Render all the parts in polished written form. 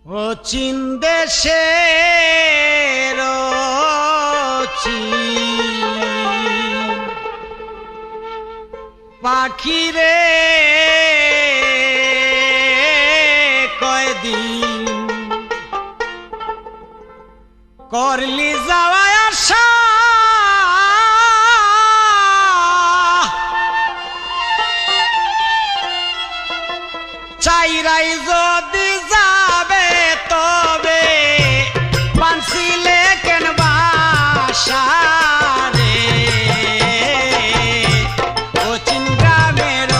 ও চীন দেশের পাখিরে কয়দিন করলি যাওয়া আসা চাইরাই যদি যাবে তবে বানছিলে কেন বাসা রে ও চীন গ্রামের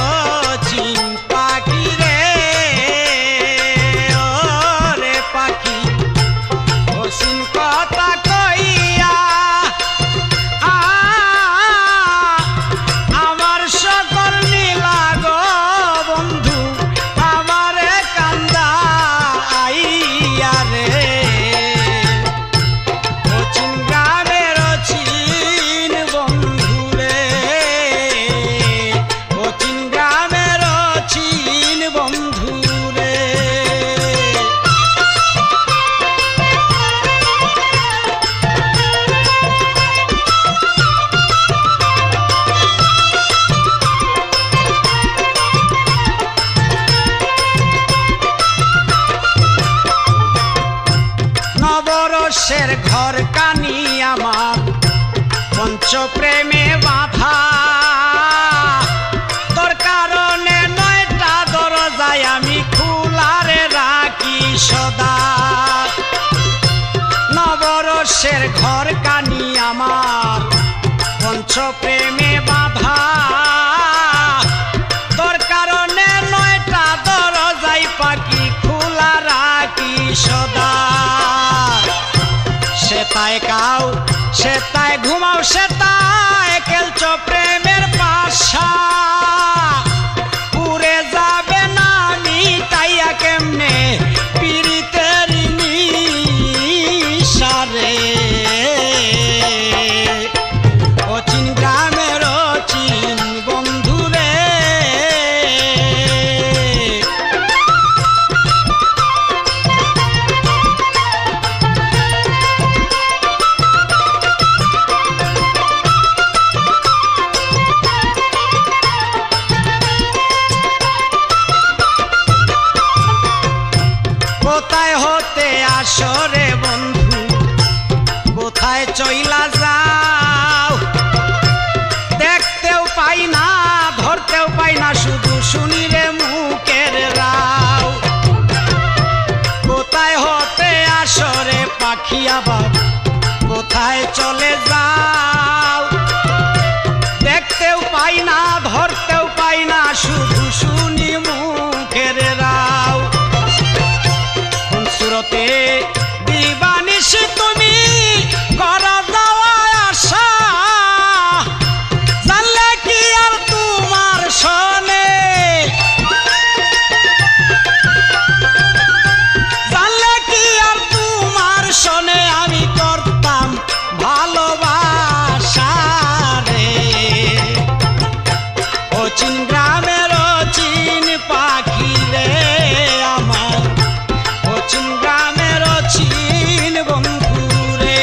চীন পাখি রে ও রে পাখি ও চীন কথা কইয়া আমার সকল নীলা গো বন্ধু আমারে কান্দা আইয়া রে ও চীন গ্রামের চীন বন্ধু রে ও চীন গ্রামের চীন বন্ধু রে নবরসের ঘর কানি আমার পঞ্চ প্রেমে বাঁধা তোর কারণে 9টা দরজায় আমি খোলারে রাখি সদা নবরসের ঘর কানি আমার পঞ্চ প্রেমে বাঁধা তোর কারণে 9টা দরজায় পাখি খোলা রাখি সদা সেতায় কাও সেতায় ঘুমাও সেতায় খেলছ প্রেমের পাশা পুরে যাবে না মিটাইয়া কেমনে পীড়িতের নিশারে ও চীন গ্রামের চীন বন্ধু রে কোথায় হতে আসরে বন্ধু কোথায় চইলা যাও দেখতেও পাই না ধরতেও পাই না শুধু শুনি রে মুখের রাও কোথায় হতে আসরে পাখি আবার কোথায় চলে যাও দেখতেও পাই না ধরতেও পাই না শুধু শুনি মুখের রাও সুরতে দিবানিশি তুমি করা যাওয়া আসা জানলে কি আর তোমার শোনে জানলে কি আর তোমার শোনে আমি করতাম ভালোবাসা রে ও চীন গ্রামের চীন পাখি রে আমার ও চীন গ্রামের চীন বন্ধু রে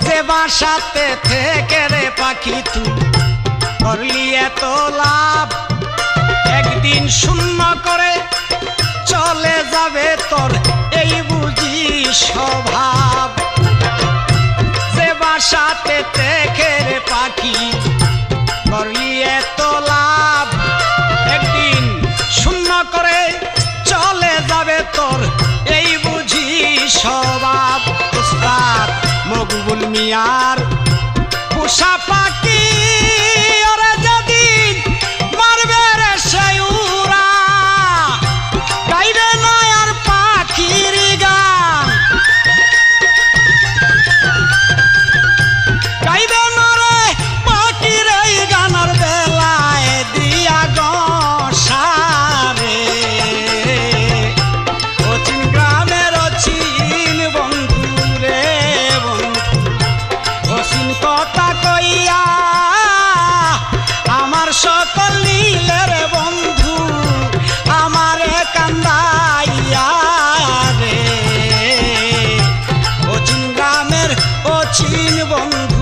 যে বাসাতে থেকে রে পাখি তুই করলি এত লাভ একদিন শূন্য করে চলে যাবে তোর এই বুঝি স্বভাব যে বাসাতে থেকে রে পাখি করলি এত লাভ একদিন শূন্য করে চলে যাবে তোর এই বুঝি স্বভাব উস্তাদ মকবুল মিয়ার পোষা পাখি ওরে যেদিন মারবে রে সেই উড়া গাইবে না আর পাখির গান গাইবে না রে পাখির এই গানের বেলায় দিয়া গসারে দীন বন্ধু